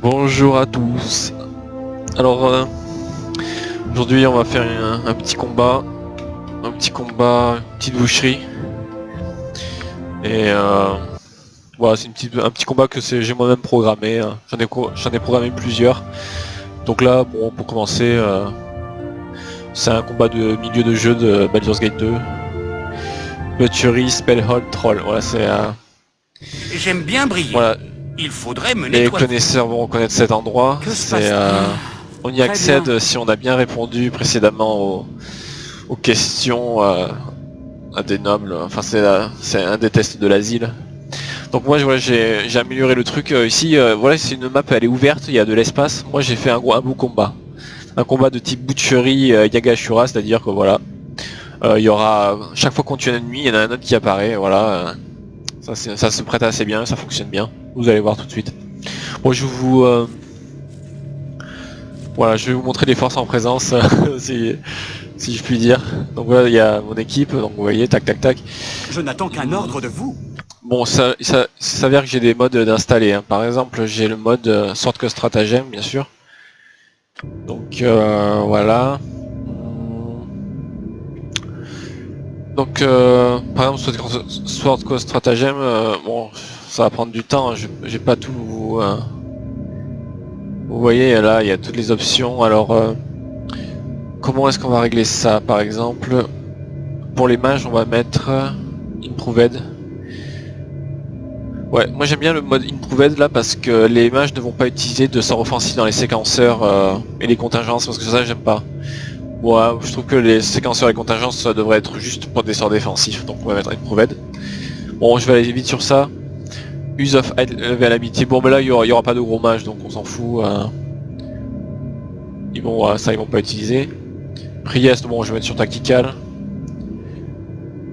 Bonjour à tous. Alors aujourd'hui on va faire un petit combat, une petite boucherie. Et voilà, c'est un petit combat que j'ai moi-même programmé. Hein. J'en ai programmé plusieurs. Donc là, bon, pour commencer, c'est un combat de milieu de jeu de Baldur's Gate 2. Butchery, Spellhold, Troll. Voilà, c'est J'aime bien briller. voilà. Il faudrait me Les nettoyer. connaisseurs vont reconnaître cet endroit. Que se C'est passe-t-il? on y Très accède bien. si on a bien répondu précédemment aux questions à des nobles. Enfin, c'est un des tests de l'asile. Donc moi, voilà, j'ai amélioré le truc ici. Voilà, c'est une map, elle est ouverte, il y a de l'espace. Moi, j'ai fait un beau combat. Un combat de type butchery Yagashura, c'est-à-dire que voilà, il y aura chaque fois qu'on tue un ennemi, il y en a un autre qui apparaît. Voilà, ça se prête assez bien, ça fonctionne bien. Vous allez voir tout de suite. Moi, voilà, je vais vous montrer les forces en présence, si je puis dire. Donc voilà, il y a mon équipe, donc vous voyez, tac tac tac. Je n'attends qu'un ordre de vous. Bon, ça s'avère que j'ai des modes d'installer. Hein. Par exemple, j'ai le mode Sword Coast Stratagem, bien sûr. Donc voilà. Donc par exemple, Sword Coast Stratagem, bon, ça va prendre du temps. Hein. J'ai pas tout. Vous voyez, là, il y a toutes les options. Alors, comment est-ce qu'on va régler ça? Par exemple, pour les mages, on va mettre Improved. Ouais, moi j'aime bien le mode Improved là parce que les mages ne vont pas utiliser de sort offensif dans les séquenceurs et les contingences parce que ça j'aime pas. Moi je trouve que les séquenceurs et les contingences ça devrait être juste pour des sorts défensifs, donc on va mettre Improved. Bon, je vais aller vite sur ça. Use of Availability. Bon, mais là il y aura pas de gros mages donc on s'en fout. Ils vont pas utiliser. Priest, bon je vais mettre sur Tactical.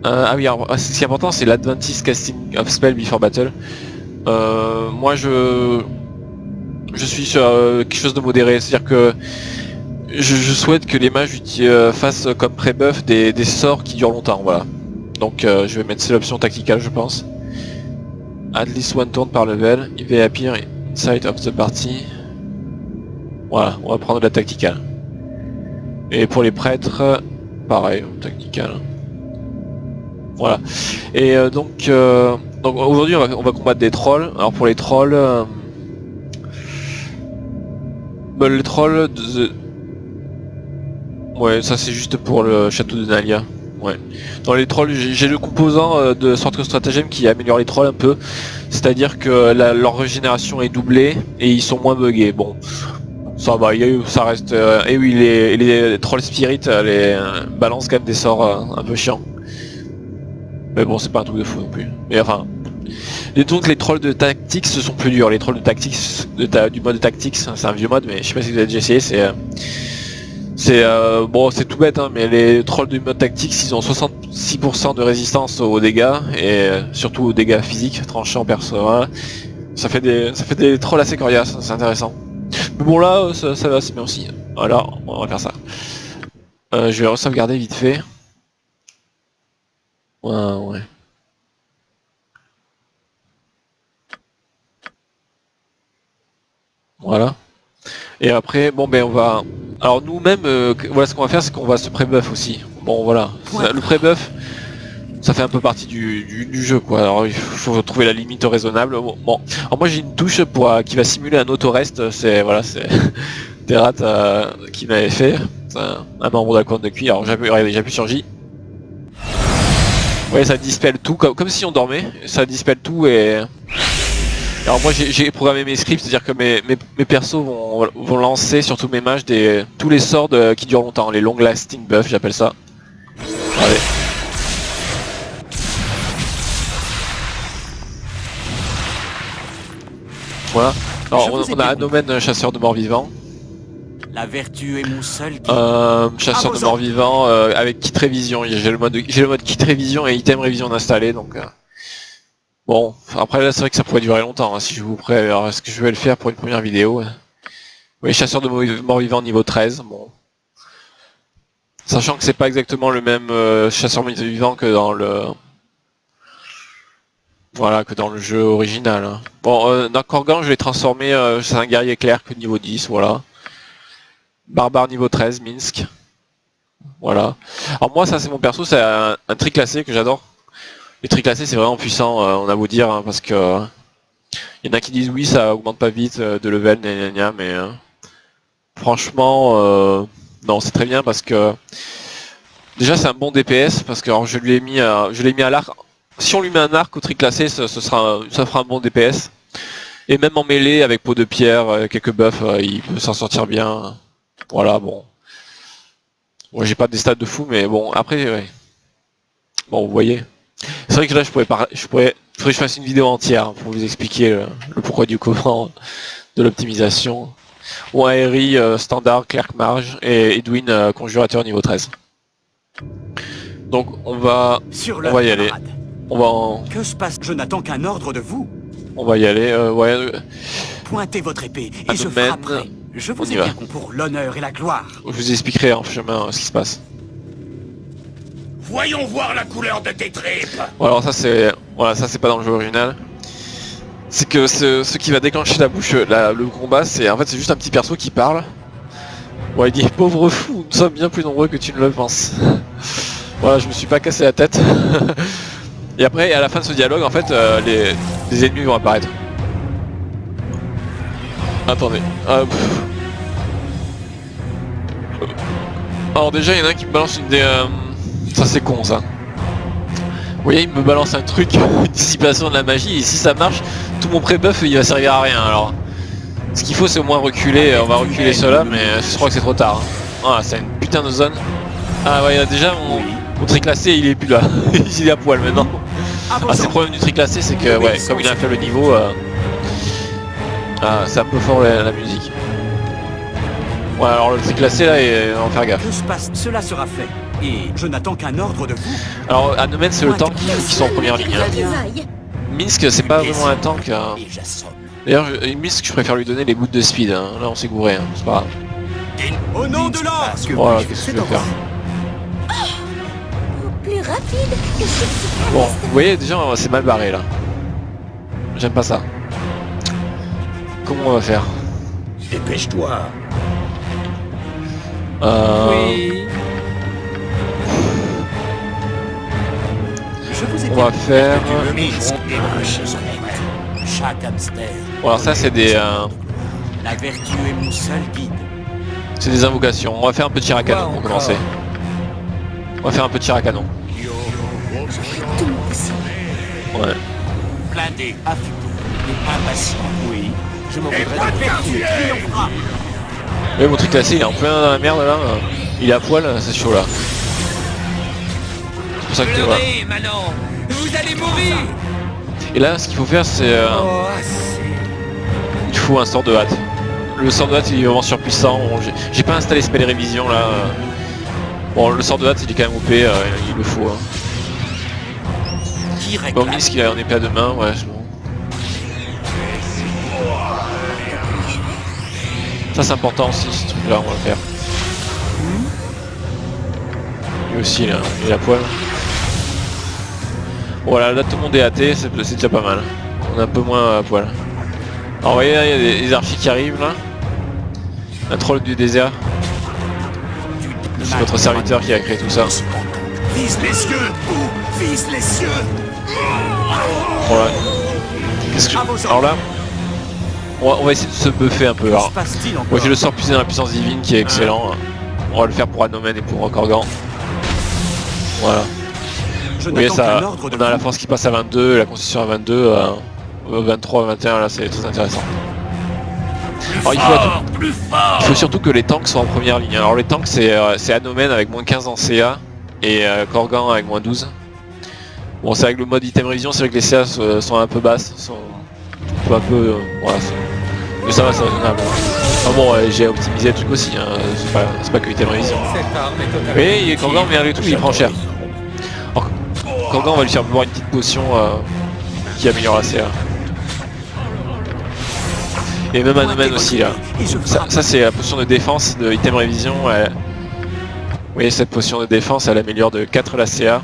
Ah oui, alors, ce qui est important c'est l'Advantage Casting of Spell Before Battle. Moi je suis sur quelque chose de modéré, c'est-à-dire que je souhaite que les mages fassent comme pré-buff des sorts qui durent longtemps, voilà. Donc je vais mettre c'est l'option tacticale je pense. At least one turn par level, il va appear inside of the party. Voilà, on va prendre la tacticale. Et pour les prêtres, pareil, tacticale. Voilà. Et donc aujourd'hui on va combattre des trolls. Alors pour les trolls, les trolls, ouais, ça c'est juste pour le château de Nalia. Ouais. Dans les trolls, j'ai le composant de Sword Coast Stratagem qui améliore les trolls un peu. C'est-à-dire que leur régénération est doublée et ils sont moins buggés. Bon, ça va, ça reste... et oui, les trolls spirit les balancent quand même des sorts un peu chiants. Mais bon, c'est pas un truc de fou non plus. Mais enfin... Et donc les trolls de tactics ce sont plus durs. Les trolls de tactics, du mode tactics, c'est un vieux mode, mais je sais pas si vous avez déjà essayé, c'est bon, c'est tout bête, hein, mais les trolls du mode tactics, ils ont 66% de résistance aux dégâts et surtout aux dégâts physiques, tranchants, perso. Hein. Ça fait des trolls assez coriaces, c'est intéressant. Mais bon là, ça va, c'est bien aussi. Voilà, on va faire ça. Je vais re-sauvegarder vite fait. Ouais, ouais. Voilà. Et après, bon ben on va... Alors nous-mêmes, voilà ce qu'on va faire, c'est qu'on va se pré-buff aussi. Bon voilà, le pré-buff, ça fait un peu partie du jeu quoi. Alors il faut trouver la limite raisonnable. Bon. Alors moi j'ai une touche qui va simuler un auto-rest, c'est voilà, c'est Terrat qui m'avait fait. C'est un membre de la couronne de cuir. Alors j'appuie sur J. Ouais, ça dispelle tout, comme si on dormait, ça dispelle tout et... Alors moi j'ai programmé mes scripts, c'est-à-dire que mes persos vont lancer sur tous mes mages tous les sorts qui durent longtemps, les long lasting buffs j'appelle ça. Allez. Voilà. Alors on a un domaine chasseur de morts vivants. La vertu est mon seul guide. Chasseur de morts vivants avec kit révision. J'ai le mode kit révision et item révision installé donc... Bon, après là c'est vrai que ça pourrait durer longtemps hein, si je vous prête. Alors est-ce que je vais le faire pour une première vidéo? Oui, chasseur de morts vivants niveau 13, bon. Sachant que c'est pas exactement le même chasseur vivant que dans le... Voilà, que dans le jeu original. Hein. Bon, dans Korgan, je l'ai transformé, c'est un guerrier clair que niveau 10, voilà. Barbare niveau 13, Minsk. Voilà. Alors moi, ça c'est mon perso, c'est un tri classé que j'adore. Les tri classés, c'est vraiment puissant, on a beau dire, hein, parce que... Il y en a qui disent oui, ça augmente pas vite de level, mais... franchement, non, c'est très bien parce que... Déjà, c'est un bon DPS, parce que alors, je l'ai mis à l'arc. Si on lui met un arc au tri classé, ça fera un bon DPS. Et même en mêlée, avec peau de pierre, quelques buffs, il peut s'en sortir bien. Voilà, bon. Bon, j'ai pas des stats de fou, mais bon, après, ouais. Bon, vous voyez. C'est vrai que là, faudrait que je fasse une vidéo entière pour vous expliquer le pourquoi du comment de l'optimisation. Ou un RI standard, Clerc Marge, et Edwin conjurateur niveau 13. Donc, on va y aller. Que se passe? Je n'attends qu'un ordre de vous. On va y aller, ouais. Pointez votre épée et je frapperai. Je vous ai bien compris pour l'honneur et la gloire. Je vous expliquerai en chemin ce qui se passe. Voyons voir la couleur de tes tripes. Bon, alors ça c'est pas dans le jeu original. C'est que ce qui va déclencher le combat, c'est juste un petit perso qui parle. Bon, il dit pauvre fou, nous sommes bien plus nombreux que tu ne le penses. Voilà, je me suis pas cassé la tête. Et après, à la fin de ce dialogue, en fait, les ennemis vont apparaître. Attendez. Alors déjà, il y en a un qui me balance une des... Ça c'est con ça. Vous voyez, il me balance un truc, une dissipation de la magie, et si ça marche, tout mon pré-buff il va servir à rien. Alors, ce qu'il faut c'est au moins reculer, on va reculer cela, mais je crois que c'est trop tard. Hein. Ah, c'est une putain de zone. Ah ouais, déjà mon tri classé il est plus là, il est à poil maintenant. Ah, c'est le problème du tri classé, c'est que ouais, comme il a fait le niveau, c'est un peu fort la musique. Ouais, alors le tri classé là, on va faire gaffe. Que se passe? Cela sera fait. Et je n'attends qu'un ordre de vous. Alors Anomen c'est le tank qui sont en première ligne. Hein. Minsk c'est pas vraiment un tank. Hein. D'ailleurs Minsk je préfère lui donner les bouts de speed. Hein. Là on s'est gouré, hein. C'est pas grave. Au nom de l'ordre. Voilà, qu'est-ce que je vais faire? Plus rapide que ce... Bon, vous voyez déjà c'est mal barré là. J'aime pas ça. Comment on va faire? Dépêche-toi. Oui. On va faire... Chaque hamster. Bon, alors ça c'est des... La vertu est mon seul guide. C'est des invocations. On va faire un petit tir à canon pour commencer. On va faire un petit tir à canon. Ouais. Blindé, affûté et impatient. Oui. Je m'en voudrais. Mais mon truc classé il est en plein dans la merde là. Il est à poil, c'est chaud là. C'est pour ça que tu vois. Vous allez mourir. Et là ce qu'il faut faire c'est... il faut un sort de hâte. Le sort de hâte il est vraiment surpuissant. Bon, j'ai pas installé spell révision là. Bon le sort de hâte il est quand même OP, il le faut. Hein. Bon Minsk il a en épée à deux mains, ouais c'est bon. Ça c'est important aussi ce truc là, on va le faire. Lui aussi là, il est à poil. Voilà, là tout le monde est hâté, c'est déjà pas mal. On est un peu moins à poil. Alors vous voyez là, il y a des archers qui arrivent là. Un troll du désert. C'est votre serviteur qui a créé tout ça. Vise les cieux. Vise les cieux. Voilà. Alors là, on va essayer de se buffer un peu. Alors, moi j'ai le sort puisé dans la puissance divine qui est excellent. On va le faire pour Anomen et pour Korgan. Voilà. Vous voyez ça, on a la force qui passe à 22, la constitution à 22, 23, 21, là c'est très intéressant. Alors il faut surtout que les tanks soient en première ligne. Alors les tanks c'est Anomen avec moins 15 en CA et Korgan avec moins 12. Bon c'est avec le mode item révision, c'est vrai que les CA sont un peu basses, sont un peu... voilà, mais ça va, c'est raisonnable. Enfin bon, j'ai optimisé le truc aussi, hein. C'est pas que item révision. Mais Korgan malgré tout il prend cher. Alors, Korgan on va lui faire boire une petite potion qui améliore la CA. Et même Anomen aussi là. Ça c'est la potion de défense de item révision. Vous voyez cette potion de défense elle améliore de 4 la CA.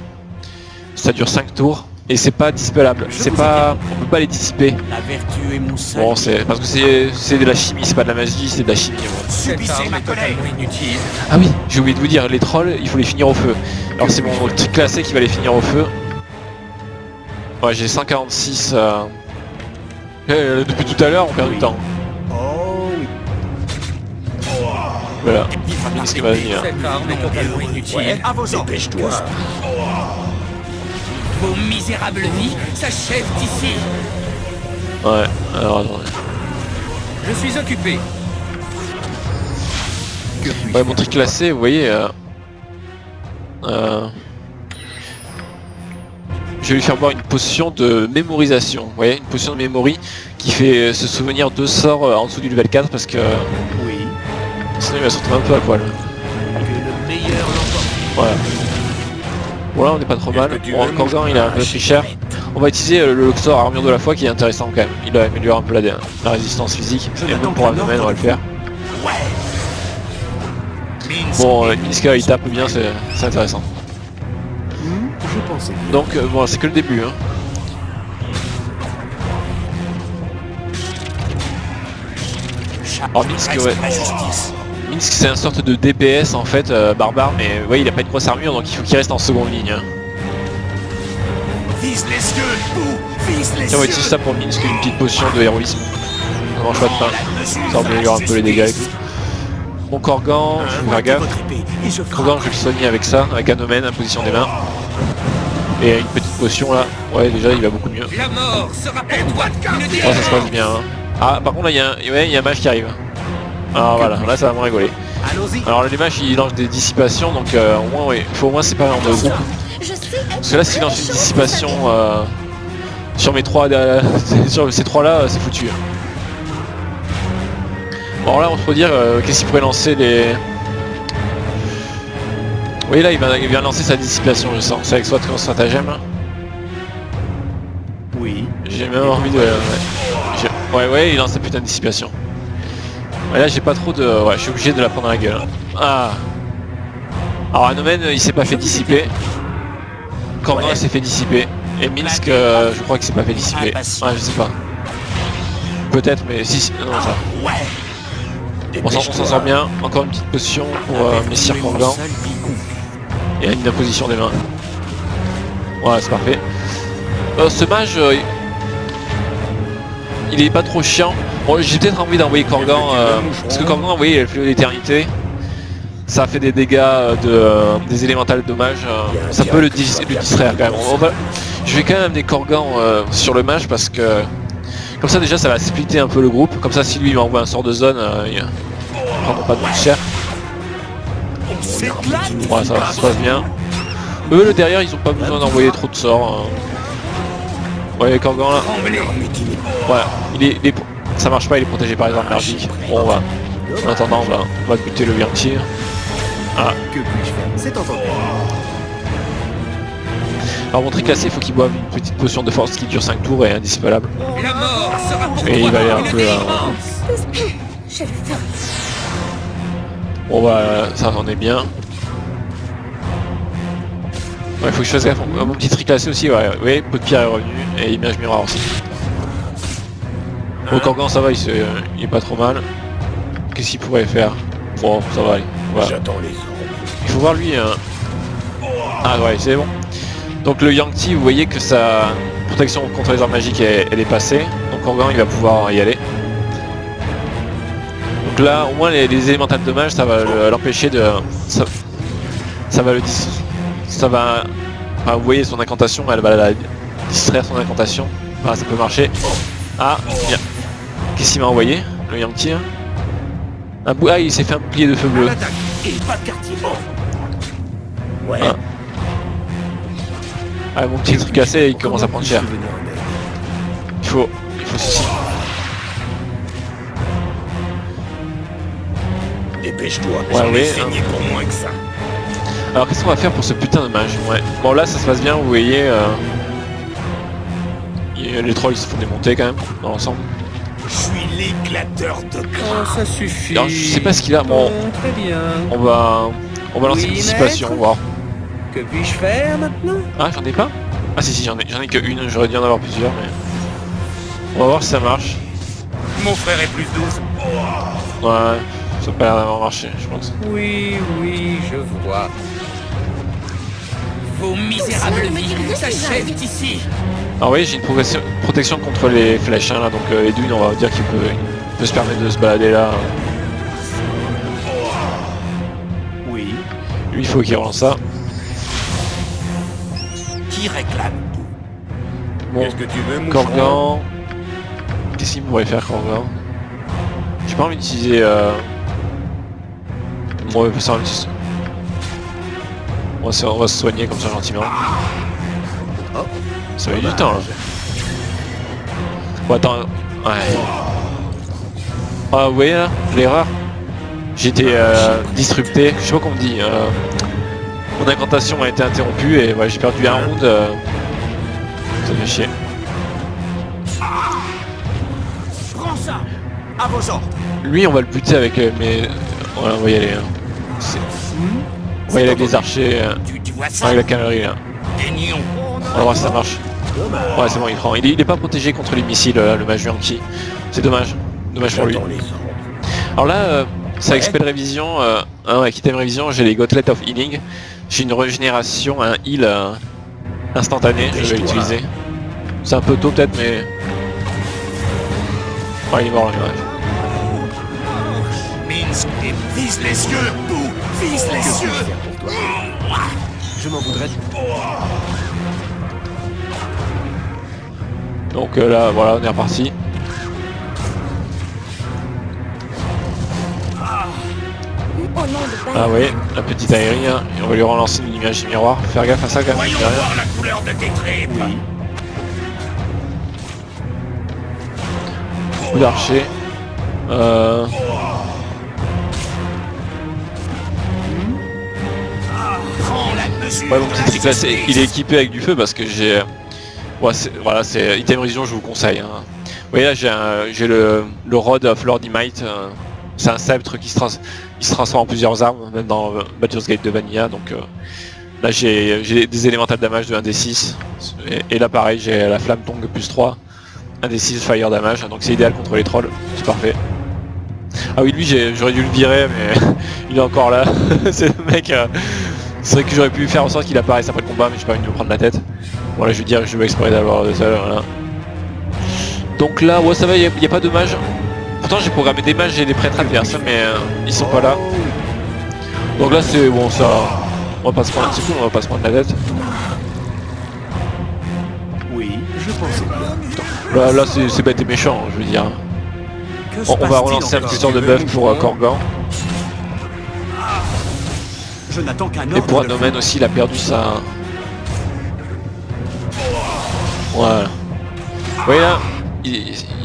Ça dure 5 tours. Et c'est pas dispellable, c'est pas... on peut pas les dissiper. La vertu est mon seul. Bon, c'est parce que c'est de la chimie, c'est pas de la magie, c'est de la chimie. Bon. Subissez ma colère. Inutile. Ah oui, j'ai oublié de vous dire, les trolls, il faut les finir au feu. Alors c'est mon truc classé qui va les finir au feu. Ouais, j'ai 146... depuis tout à l'heure, on perd du temps. Oh oui. Voilà, ce qui va venir. Cette arme est totalement inutile. Ouais, à vos ordres. Dépêche-toi. Vos misérables vies s'achèvent ici. Ouais, alors attendez. Je suis occupé. Que puis-je Ouais, faire mon truc classé, vous voyez... je vais lui faire boire une potion de mémorisation. Vous voyez, une potion de mémorie qui fait se souvenir de sorts en dessous du level 4 parce que Oui. sinon il va se retrouver un peu à poil. Que le meilleur l'emporte. Voilà. Voilà, on n'est pas trop mal. Bon, Korgan il a un peu pris cher. On va utiliser le sort armure de la foi qui est intéressant quand même. Il améliore un peu la résistance physique. Et même pour un domaine, on va le faire. Bon, Minska il tape bien, c'est intéressant. Je pensais. Donc bon, c'est que le début. Hein. Alors Minsk, ouais. Minsk c'est une sorte de DPS en fait, barbare, mais ouais, il a pas une grosse armure donc il faut qu'il reste en seconde ligne. Hein. Vise les yeux, vise les Tiens, on va utiliser ça pour Minsk, une petite potion de héroïsme. Ça mange pas de pain. Ça améliore un peu les dégâts et tout. Mon Korgan, je vais faire gaffe. Korgan, je vais le soigner avec ça, avec un omen, position des mains. Et une petite potion là, ouais déjà il va beaucoup mieux. La mort sera pour toi une Oh, ça se passe bien. Hein. Ah par contre là il y a un mage qui arrive. Alors voilà, là ça va vraiment rigoler. Allons-y. Alors les mages ils lancent des dissipations donc au moins oui, il faut au moins séparer en deux groupes. Je sais Parce que là s'il lance une dissipation sur mes trois sur ces trois là c'est foutu. Bon là on peut dire qu'est-ce qu'il pourrait lancer les... Oui là il vient lancer sa dissipation je sens, c'est avec soit son stratagème. Oui. J'ai même envie de... Ouais, il lance sa putain de dissipation. Ouais, là j'ai pas trop de... Ouais, je suis obligé de la prendre à la gueule. Ah. Alors Anomen il s'est pas fait dissiper. Korgan s'est fait dissiper. Et Minsk je crois qu'il s'est pas fait dissiper. Ouais, je sais pas. Peut-être mais si... Non ça. On s'en sort bien. Encore une petite potion pour Messire Korgan. Et une imposition des mains. Ouais c'est parfait. Ce mage... il est pas trop chiant. Bon, j'ai peut-être envie d'envoyer Korgan, parce que Korgan, vous voyez, il a le fléau d'éternité. Ça fait des dégâts des élémentales dommages. Ça peut le distraire quand même. Je vais quand même amener Korgan sur le mage parce que... Comme ça déjà ça va splitter un peu le groupe. Comme ça si lui il m'envoie un sort de zone, il prendra pas de plus cher. Ouais, ça se passe bien. Eux le derrière ils ont pas besoin d'envoyer trop de sorts. Ouais Korgan là. Ouais, ça marche pas, il est protégé par les armes magiques. Bon on va. En attendant on va buter le Yangtze. Ah. Que puis-je faire? C'est entendu. Alors mon trick classé, il faut qu'il boive une petite potion de force qui dure 5 tours et indissipellable. La mort sera pour Et il va aller un une peu... délivrance. Je le ferai. Bon bah ça on est bien. Ouais, faut que je fasse gaffe. Mon petit trick classé aussi, ouais, pot de pierre est revenu et image miroir aussi. Bon Korgan ça va, il est pas trop mal. Qu'est-ce qu'il pourrait faire? Bon ça va aller. Voilà. J'attends les ordres. Il faut voir lui. Ah ouais c'est bon. Donc le Yangtze, vous voyez que sa protection contre les armes magiques elle est passée. Donc Korgan il va pouvoir y aller. Donc là au moins les élémentales de dommage ça va l'empêcher de... Ça va le enfin, vous voyez son incantation, elle va la distraire son incantation. Enfin, ça peut marcher. Ah bien. Qu'est-ce qu'il m'a envoyé le Yangtze? Ah il s'est fait un bouclier de feu bleu. Et pas de quartier. Ouais. Ah. Ah, mon petit truc cassé, il commence à prendre cher. Il faut ceci. Dépêche-toi. Ouais, oui. Saigné pour moins que ça. Alors qu'est-ce qu'on va faire pour ce putain de mage? Ouais. Bon là ça se passe bien, vous voyez. Les trolls ils se font démonter quand même dans l'ensemble. Je suis l'éclateur de Oh, ça suffit. Alors je sais pas ce qu'il a. Bon, Très bien. on va lancer Oui, une dissipation, maître. voir. Que puis-je faire maintenant? Ah j'en ai pas. Ah si j'en ai que une, j'aurais dû en avoir plusieurs mais... On va voir si ça marche. Mon frère est plus douce. Ouais, ça a pas l'air d'avoir marché, je pense. Oui, oui, je vois. Vos misérables vies s'achèvent ici. Alors oui, j'ai une protection contre les flèches hein, là, donc Edwin on va dire qu'il peut se permettre de se balader là. Oui. Lui il faut qu'il relance ça. Qui réclame? Bon, Qu'est-ce que tu veux, mon Korgan. Qu'est-ce qu'il pourrait faire Korgan? J'ai pas envie d'utiliser... Bon, on va passer un petit... On va se soigner comme ça gentiment. Ça met du temps là. Bon attends... Ouais. Ah oui là, l'erreur. J'ai été disrupté, je sais pas comment on dit. Mon incantation a été interrompue et ouais, j'ai perdu un round. Ça fait chier. Prends ça. À vos ordres. Lui on va le buter avec mes... Voilà, on va y aller. Hein. On va y aller avec les archers, Tu vois ça? avec la cavalerie là. Daignon. On va voir si ça marche. Ouais c'est bon il prend. Il est pas protégé contre les missiles le mage Yankee. C'est dommage. Dommage pour lui. Alors là, ça expel révision. Ouais, quitter révision, j'ai les Gauntlet of Healing. J'ai une régénération, un heal instantané, je vais l'utiliser. C'est un peu tôt peut-être mais... Ouais il est mort le mage. Minsk, vise les yeux, Bou. Vise les yeux. Je m'en voudrais. Donc là voilà on est reparti. Au nom de Ah oui, la petite aérie, hein. Et on va lui relancer une image du miroir. Faire gaffe à ça quand même. Voyons derrière. voir la couleur de tes tripes. Oui. Coup d'archer. Prends la mesure. Ouais mon de petit la trick là, justice. il est équipé avec du feu parce que j'ai... Ouais, voilà, c'est item vision, je vous conseille. Hein. Vous voyez là j'ai le Rod of Lordy Might. C'est un sceptre qui se transforme en plusieurs armes, même dans Baldur's Gate de Vanilla. Donc là j'ai des élémentales damage de 1d6. Et là pareil, j'ai la flamme tongue plus 3. 1d6 fire damage, donc c'est idéal contre les trolls. C'est parfait. Ah oui, lui j'aurais dû le virer, mais il est encore là. C'est le mec... C'est vrai que j'aurais pu faire en sorte qu'il apparaisse après le combat, mais j'ai pas envie de me prendre la tête. Voilà, je veux dire que je vais exprès d'avoir de ça, voilà. Donc là, ouais, ça va, il n'y a pas de mages. Pourtant, j'ai programmé des mages et des prêtres adverses, mais ils sont pas là. Donc là, c'est bon, ça. On va pas se prendre, c'est cool, on va pas se prendre la tête. Oui, je pensais bien. Là c'est bête et méchant, je veux dire. Que se On va passe-t-il relancer un encore? petit sort de buff pour Korgan. Je n'attends qu'un Et ordre. pour de Anomen aussi, il a perdu sa... Voilà. Vous voyez là,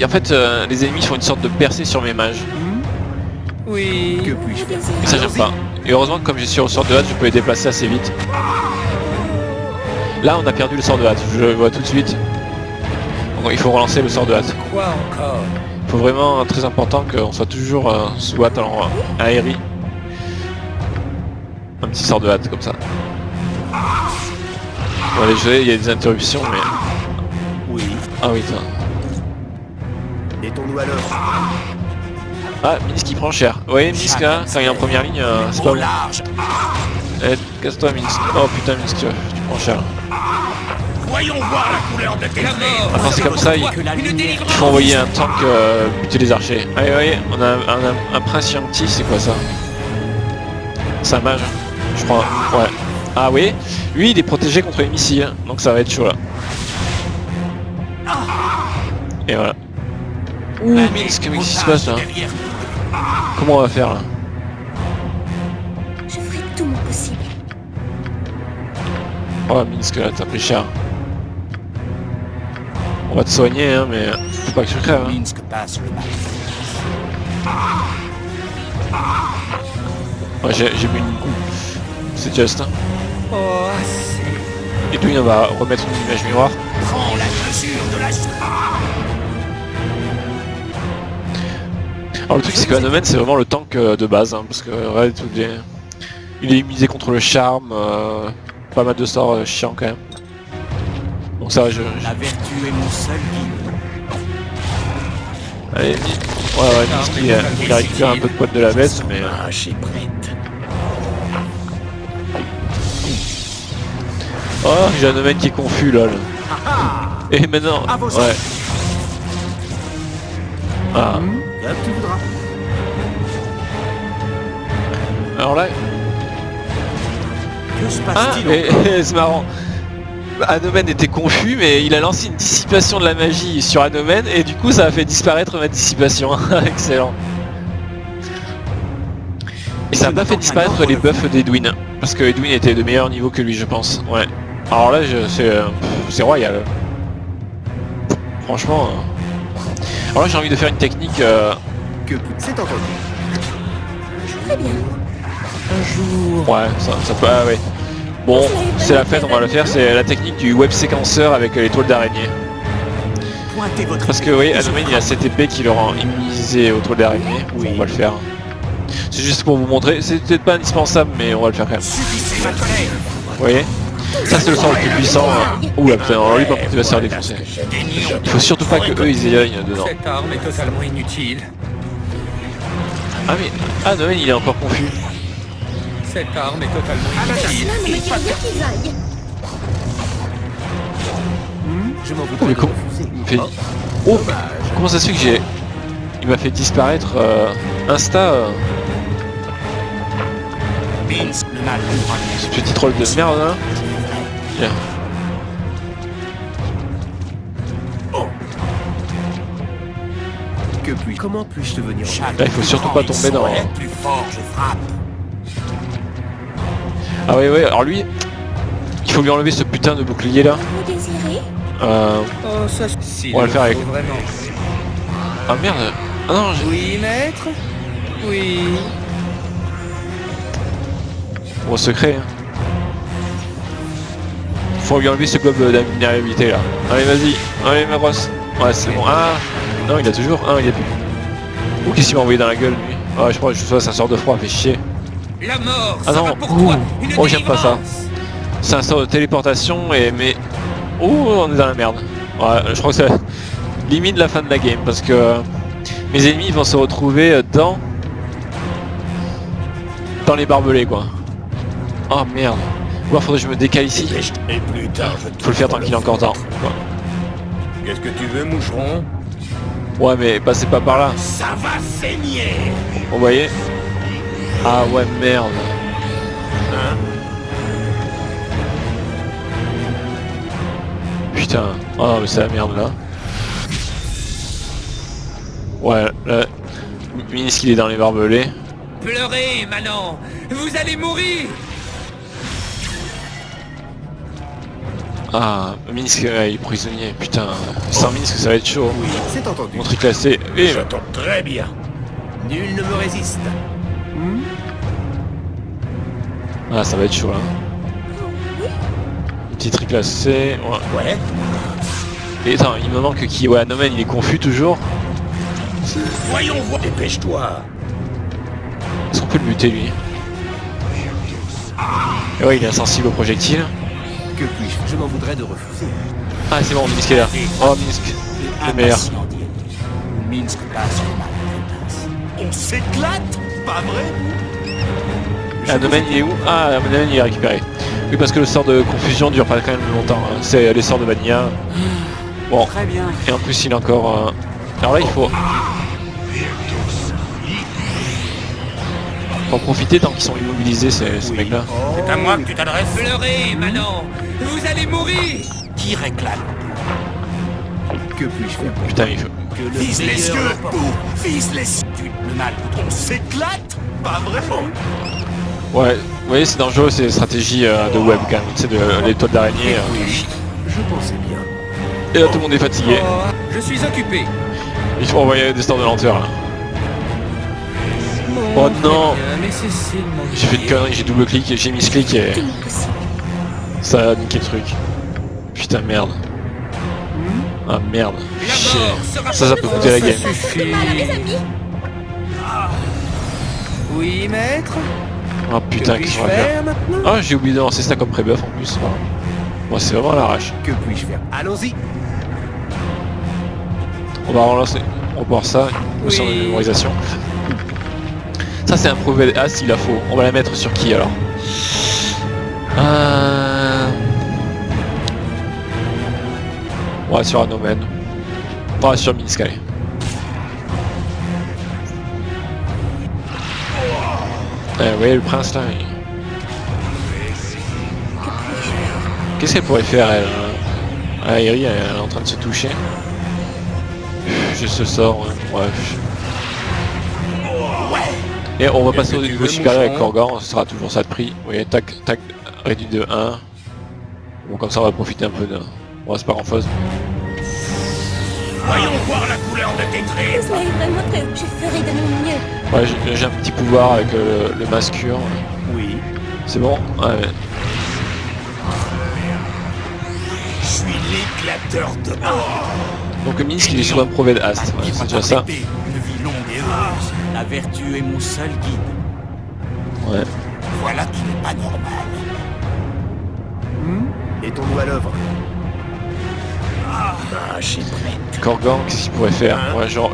en fait, les ennemis font une sorte de percée sur mes mages. Oui. Que puis-je faire? Et ça, j'aime pas. Et heureusement que comme j'ai sur le sort de hâte, je peux les déplacer assez vite. Là, on a perdu le sort de hâte, je le vois tout de suite. Donc, il faut relancer le sort de hâte. Quoi encore? Il faut vraiment, très important, qu'on soit toujours sous hâte en aérie. Un petit sort de hâte comme ça. Bon, allez, il y a des interruptions, mais... Oui. Ah oui, tiens. Mettons-nous à l'heure. Ah, Minsk qui prend cher. Vous voyez Minsk là, quand il est en première ligne, c'est pas Au bon. large. Eh, casse-toi Minsk. Oh putain Minsk, tu prends cher. Voyons voir la couleur de tes La traits. mort. Attends, c'est comme ça, il Que la lumière. faut envoyer un tank buter les archers. Allez, voyez, on a un prince Yankee, c'est quoi ça? C'est un mage, je crois. Ouais. Ah oui, lui il est protégé contre les missiles, donc ça va être chaud là. Et voilà. Ouh Minsk, mais qu'est-ce qui se passe là? Derrière. Comment on va faire là? Je ferai tout mon possible. Oh Minsk là, t'as pris cher. On va te soigner hein, mais faut pas que tu crèves. Hein. Minsk passe le mal. Ouais, j'ai mis une coupe. C'est just. Hein. Oh, assez. Et puis on va remettre une image miroir. Prends la mesure de la justice. Alors le truc c'est que Anomen c'est vraiment le tank de base hein, parce que ouais, il est immunisé contre le charme, pas mal de sorts chiants quand même. Donc ça, La vertu est mon seul guide. Allez, ouais, il a récupéré un peu de poids de la bête, mais... J'ai prête. Oh, j'ai un domaine qui est confus, lol. Et maintenant... Ouais. Ah. Comme tu voudras. Alors là... Que se Ah, passe-t-il mais c'est marrant. Anomen était confus, mais il a lancé une dissipation de la magie sur Anomen, et du coup ça a fait disparaître ma dissipation. Excellent. Et ça a pas fait disparaître les buffs d'Edwin, parce que Edwin était de meilleur niveau que lui, je pense. Ouais. Alors là, c'est royal. Franchement... Alors là, j'ai envie de faire une technique... Que c'est entendu. Très bien. Un jour... Ouais, ça peut... Ah ouais. Bon, c'est la fête, on va le faire, c'est la technique du web séquenceur avec les toiles d'araignée. Pointez votre Parce que oui, Anomen il a cette épée qui le rend immunisé aux toiles d'araignée. Oui, on va le faire. C'est juste pour vous montrer, c'est peut-être pas indispensable, mais on va le faire quand même. Subissez ma colère. Vous voyez? Ça c'est le sort le plus puissant. Oula putain, alors lui par contre il va se faire défoncer. Il faut surtout pas que eux ils aillent dedans. Cette arme est totalement inutile. Ah mais Anomen il est encore confus. Cette arme est totalement inutile. Cela ne me dit rien qu'ils aillent. Je m'en Oh voudrais mais de comment refuser. il me fait... Oh, comment ça se fait que j'ai... Il m'a fait disparaître Insta Minsk, le mal ne pourra ce petit troll de merde là. Tiens. Comment puis-je te venir en aide? Là il faut surtout pas tomber dans... plus fort, je frappe. Ah ouais, alors lui... Il faut lui enlever ce putain de bouclier là. Vous désirez? Oh, ça... Si On va le faire avec... Vraiment. Ah merde. Ah non, Oui, maître. Oui. Gros secret. Hein. Faut lui enlever ce globe d'invulnérabilité là. Allez vas-y, allez ma brosse. Ouais c'est bon. Ah non il a toujours. Ah il a plus. Ou qu'est-ce qu'il m'a envoyé dans la gueule lui? Ah je crois que ça sort de froid, fait chier. La mort, Ah ça non. va pour toi. Une Oh j'aime pas ça. délivrance. C'est un sort de téléportation et mais. Oh on est dans la merde. Ouais je crois que ça limite la fin de la game parce que mes ennemis vont se retrouver dans les barbelés quoi. Oh merde. Ou alors faudrait que je me décale ici. Et plus tard, Faut le faire tant qu'il est encore temps. Quoi. Qu'est-ce que tu veux, moucheron? Ouais mais passez pas par là. Ça va saigner. Vous voyez? Ah ouais merde. Putain. Oh non mais c'est la merde là. Ouais là. Minsk il est dans les barbelés. Pleurez, Manon. Vous allez mourir. Ah Minsk il est prisonnier. Putain. Sans Minsk ça va être chaud. Oui, c'est entendu. Mon classé. Et... Ça tombe très bien. Nul ne me résiste. Ah ça va être chaud là. Petit trick classé. Ouais. Ouais. Et attends, il me manque qui? Ouais, Anomen il est confus toujours. Voyons voir. Dépêche-toi. Est-ce qu'on peut le buter lui? Et ouais il est insensible aux projectiles. Que puis-je? Je m'en voudrais de refuser. Ah c'est bon, Minsk est là. Oh Minsk, le meilleur. Impatient d'y être. Minsk passe, le mal passe. On s'éclate. Pas vrai? Anomen il est où? Ah Anomen il est récupéré. Oui parce que le sort de confusion dure pas quand même longtemps. Hein. C'est les sorts de Vanilla. Bon. Très bien. Et en plus il est encore... Alors là il faut... Faut en profiter tant qu'ils sont immobilisés ces mecs là. C'est à moi que tu t'adresses. Pleurez, Manon. Vous allez mourir. Qui réclame? Que puis-je faire pour Putain il faut... que le Vise les meilleur yeux. l'emporte? Vise les yeux. Le mal. On s'éclate. Pas vrai? Ouais, vous voyez c'est dangereux ces stratégies de web quand même. Tu sais, de l'étoile d'araignée. Oui, je pensais bien. Et là tout le monde est fatigué. Oh, je suis occupé. Il faut envoyer des sorts de lenteur là. Bon, Oh non. très bien, mais Cécile m'en J'ai fait une connerie, j'ai double clic, j'ai mis ce clic et Tout mon possible. ça a niqué le truc. Putain merde. Ah merde. La Chier. mort sera Ça peut coûter la game. suffit. Voilà, mes amis. Oui, maître. Oh putain, Que qu'est-ce puis-je qu'on va faire? faire maintenant? Ah j'ai oublié de lancer ça comme pré-buff en plus. Voilà. Moi c'est vraiment à l'arrache. Que puis-je faire? Allons-y. On va relancer, on va voir ça, notion de mémorisation. Ça c'est un brevet A s'il la faut. On va la mettre sur qui alors? Ouais, sur Anomen. Ouais, sur Minsk, allez. Oui, le prince là. Qu'est-ce qu'elle pourrait faire elle? Ah, Eri, elle est en train de se toucher. J'ai ce sort, ouais. Et on va passer au niveau supérieur avec Korgan, ce sera toujours ça de prix. Oui, tac, tac, réduit de 1. Bon, comme ça on va profiter un peu de... Bon, c'est pas grand chose. Voyons voir la couleur de tes traits. Vous savez vraiment que je ferai de mon mieux. Ouais, j'ai un petit pouvoir avec le mascure. Oui. C'est bon? Ouais. Je suis l'éclateur de... Donc Minsk il est sur un brevet d'Ast, ouais, c'est déjà ça. Une vie longue et heureuse. La vertu est mon seul guide. Ouais. Voilà qui n'est pas normal. Mettons-nous à l'œuvre. Ah, j'ai prête. Korgan, qu'est-ce qu'il pourrait faire? Ouais, genre...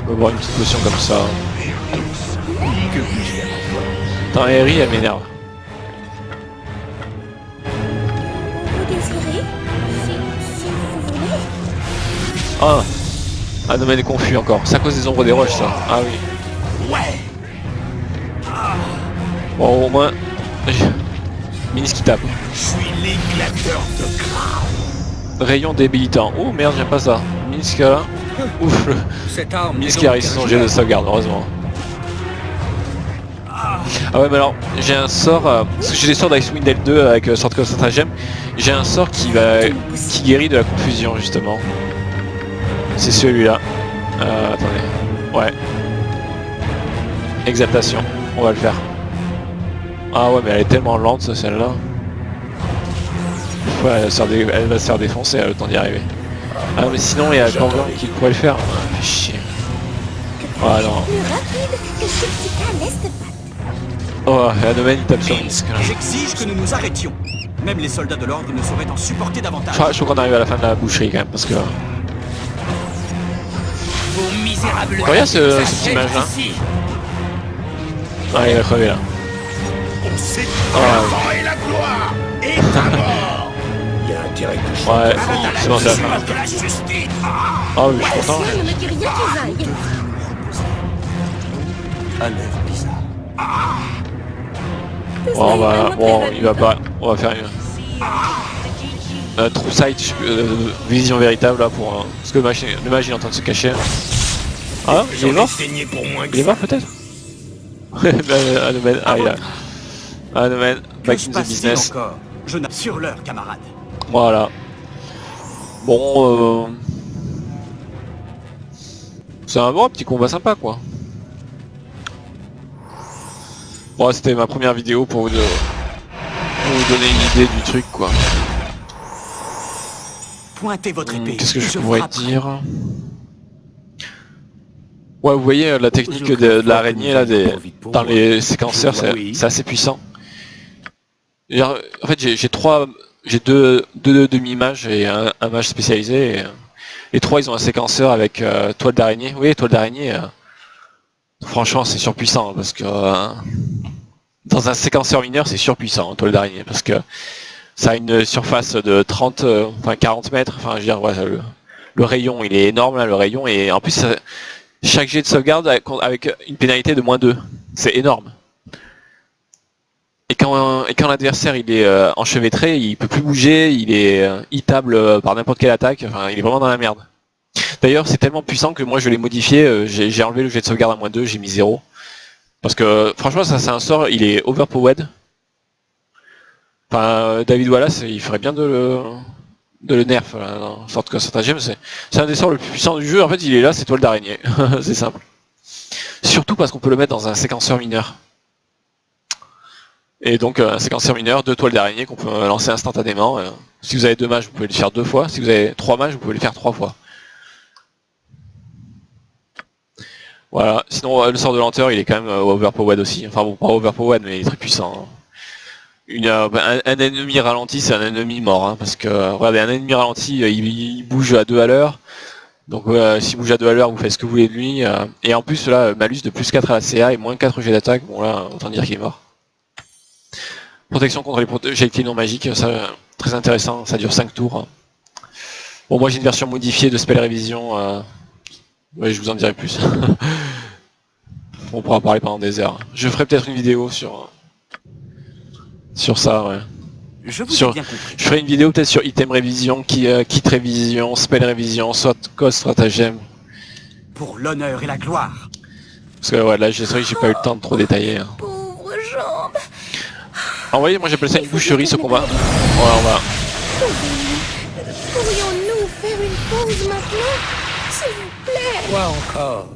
On va boire une petite potion comme ça. Que puis-je faire pour toi? Attends, Eri, elle m'énerve. Vous désirez? Si vous voulez. Ah! Ah non mais elle est confus encore. C'est à cause des ombres des roches ça. Ah oui. Ouais. Bon au moins... Minsk qui tape. Je suis l'éclateur de crâne. Rayon débilitant. Oh merde, j'aime pas ça. Minsk là. Ouf. Cette arme. Minsk qui a réussi son jet de sauvegarde, heureusement. Ah ouais mais alors, j'ai un sort... parce que j'ai des sorts d'Icewind Dale 2 avec Sword of Stratagem. J'ai un sort qui guérit de la confusion justement. C'est celui-là. Attendez. Ouais. Exaltation. On va le faire. Ah ouais mais elle est tellement lente celle-là. Ouais, elle va se faire défoncer le temps d'y arriver. Ah mais sinon il y a Korgan qui pourrait le faire. Ah, fait chier. Ah non. Plus rapide que Subtica l'Est. Oh, Anomen il tape sur Minsk là. J'exige que nous nous arrêtions. Même les soldats de l'ordre ne sauraient en supporter davantage. Je crois qu'on arrive à la fin de la boucherie quand même parce que... Vos misérables. Regarde cette image là. Ah il va crever là. On sait Ah, l'enfant et la gloire. Et ta mort. Il y a intérêt que je ouais, c'est bon ça. de la justice. Ah oui, je suis content. Ne me dis rien qui vaille. À l'air bizarre. Bon, il va pas... On va faire une... True sight, vision véritable là pour... parce que le mage il est en train de se cacher. Ah, il est mort? Saigné pour moins Il est mort peut-être? Anomen, ah il a... Anomen, Que back se in the passe-t-il business. encore? Je n'ai sur l'heure, camarade. Voilà. Bon, c'est un bon petit combat sympa quoi. Bon, c'était ma première vidéo pour vous donner une idée du truc quoi. Pointez votre épée. Qu'est-ce que je je pourrais frapperai. dire? Ouais, vous voyez la technique de l'araignée là, dans les séquenceurs, c'est assez puissant. En fait, j'ai deux demi-mages et un mage spécialisé. Et, les trois, ils ont un séquenceur avec toile d'araignée. Oui, toile d'araignée. Franchement, c'est surpuissant parce que dans un séquenceur mineur, c'est surpuissant, toile d'araignée, parce que ça a une surface de 30, enfin 40 mètres. Enfin, je veux dire, ouais, le rayon, il est énorme là, le rayon, et en plus, chaque jet de sauvegarde avec une pénalité de -2. C'est énorme. Et quand l'adversaire il est enchevêtré, il peut plus bouger, il est hittable par n'importe quelle attaque, enfin il est vraiment dans la merde. D'ailleurs c'est tellement puissant que moi je l'ai modifié, j'ai enlevé le jet de sauvegarde à -2, j'ai mis 0. Parce que franchement ça c'est un sort, il est overpowered. Enfin David Wallace il ferait bien de le nerf dans sorte que stratagème, c'est un des sorts le plus puissant du jeu, en fait il est là, c'est toile d'araignée, c'est simple. Surtout parce qu'on peut le mettre dans un séquenceur mineur. Et donc un séquenceur mineur, 2 toiles d'araignée qu'on peut lancer instantanément. Si vous avez 2 mages, vous pouvez le faire 2 fois. Si vous avez 3 mages, vous pouvez le faire 3 fois. Voilà, sinon le sort de lenteur il est quand même overpowered aussi. Enfin bon, pas overpowered mais il est très puissant. un ennemi ralenti, c'est un ennemi mort, hein, parce que regardez, un ennemi ralenti, il bouge à 2 à l'heure. Donc s'il bouge à 2 à l'heure, vous faites ce que vous voulez de lui. Et en plus là, malus de plus 4 à la CA et moins 4 au jet d'attaque, bon là, autant dire qu'il est mort. Protection contre les projectiles non magiques, ça très intéressant, ça dure 5 tours. Bon, moi j'ai une version modifiée de Spell Révision, ouais, je vous en dirai plus. On pourra parler pendant des heures. Je ferai peut-être une vidéo sur ça, ouais. Je vous ai bien compris. Je ferai une vidéo peut-être sur item révision, kit révision, spell révision, soit code stratagème. Pour l'honneur et la gloire. Parce que ouais, là c'est vrai que j'ai pas eu le temps de trop détailler. Hein. Pauvre jambe. Ah, vous voyez, moi j'appelle ça une boucherie ce combat. Voilà, on va. Pourrions-nous faire une pause maintenant, s'il vous plaît? Quoi encore?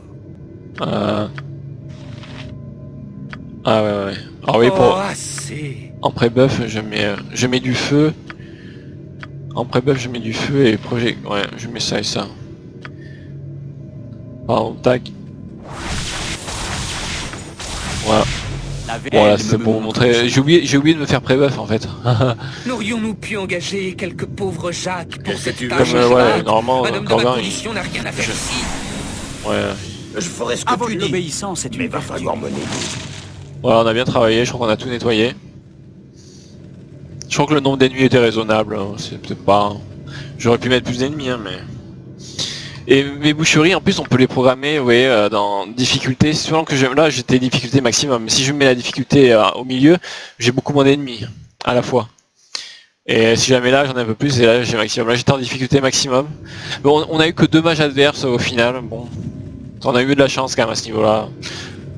Ah ouais. Alors oui, Oh, assez. en pré-buff, je mets du feu. En pré-buff, je mets du feu et projet. Ouais, je mets ça et ça. Pardon, tac. Voilà. La VL Voilà, me c'était pour vous montre montrer. J'ai oublié de me faire pré-buff en fait. N'aurions-nous pu engager quelques pauvres Jacques pour Qu'est-ce que cette tu veux? tâche Comme, ouais, ingéniable? normalement, Un homme de ma Corbin, position n'a rien à faire ici. Ouais. Je ferai ce À que votre tu dis. l'obéissance est Mais une va vertu. falloir mener. Voilà, on a bien travaillé, je crois qu'on a tout nettoyé. Je crois que le nombre d'ennemis était raisonnable, hein. C'est peut-être pas... J'aurais pu mettre plus d'ennemis, hein, mais... Et mes boucheries, en plus, on peut les programmer, vous voyez, dans difficulté. Selon que là, j'étais difficulté maximum. Si je mets la difficulté au milieu, j'ai beaucoup moins d'ennemis, à la fois. Et si jamais là, j'en ai un peu plus, et là, j'ai maximum. Là, j'étais en difficulté maximum. Bon, on a eu que 2 mages adverses au final, bon... On a eu de la chance quand même à ce niveau-là.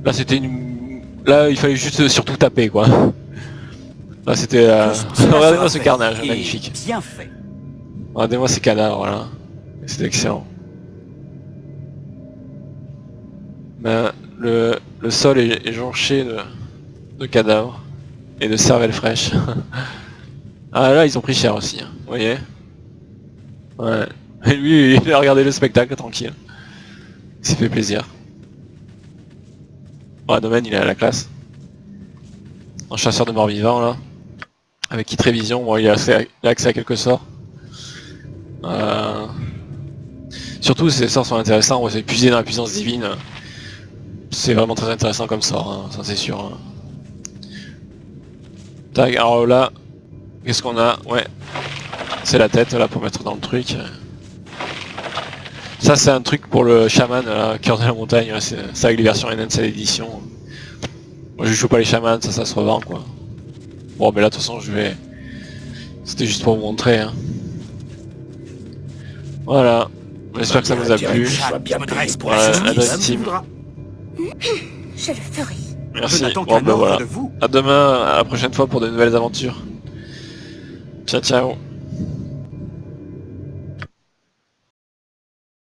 Là, c'était une... Là, il fallait juste surtout taper, quoi. Là, c'était... Regardez-moi ce carnage, Et magnifique. bien fait. Regardez-moi ces cadavres, voilà. C'était excellent. Ben, le sol est jonché de cadavres et de cervelles fraîches. Ah là, ils ont pris cher aussi, hein, vous voyez. Ouais. Et lui, il a regardé le spectacle tranquille. Il s'est fait plaisir. Ouais, Domaine, il est à la classe. Un chasseur de morts vivants, là. Avec Kit Révision, bon, il a accès à quelques sorts. Surtout, ces sorts sont intéressants, on va s'épuiser dans la puissance divine. C'est vraiment très intéressant comme sort, hein, ça c'est sûr. Hein. Tac, alors là, qu'est-ce qu'on a? Ouais, c'est la tête là pour mettre dans le truc. Ça c'est un truc pour le chaman, cœur de la montagne, ouais, c'est avec les versions NN, c'est l'édition. Moi je joue pas les chamans, ça se revend quoi. Bon mais là de toute façon je vais... C'était juste pour vous montrer. Hein. Voilà, j'espère que ça vous a plu. Je me dresse pour Ouais, la justice. adresse team. Je le ferai. Merci, Je n'attends bon qu'un ben ordre voilà. de vous. À demain, à la prochaine fois pour de nouvelles aventures. Ciao ciao.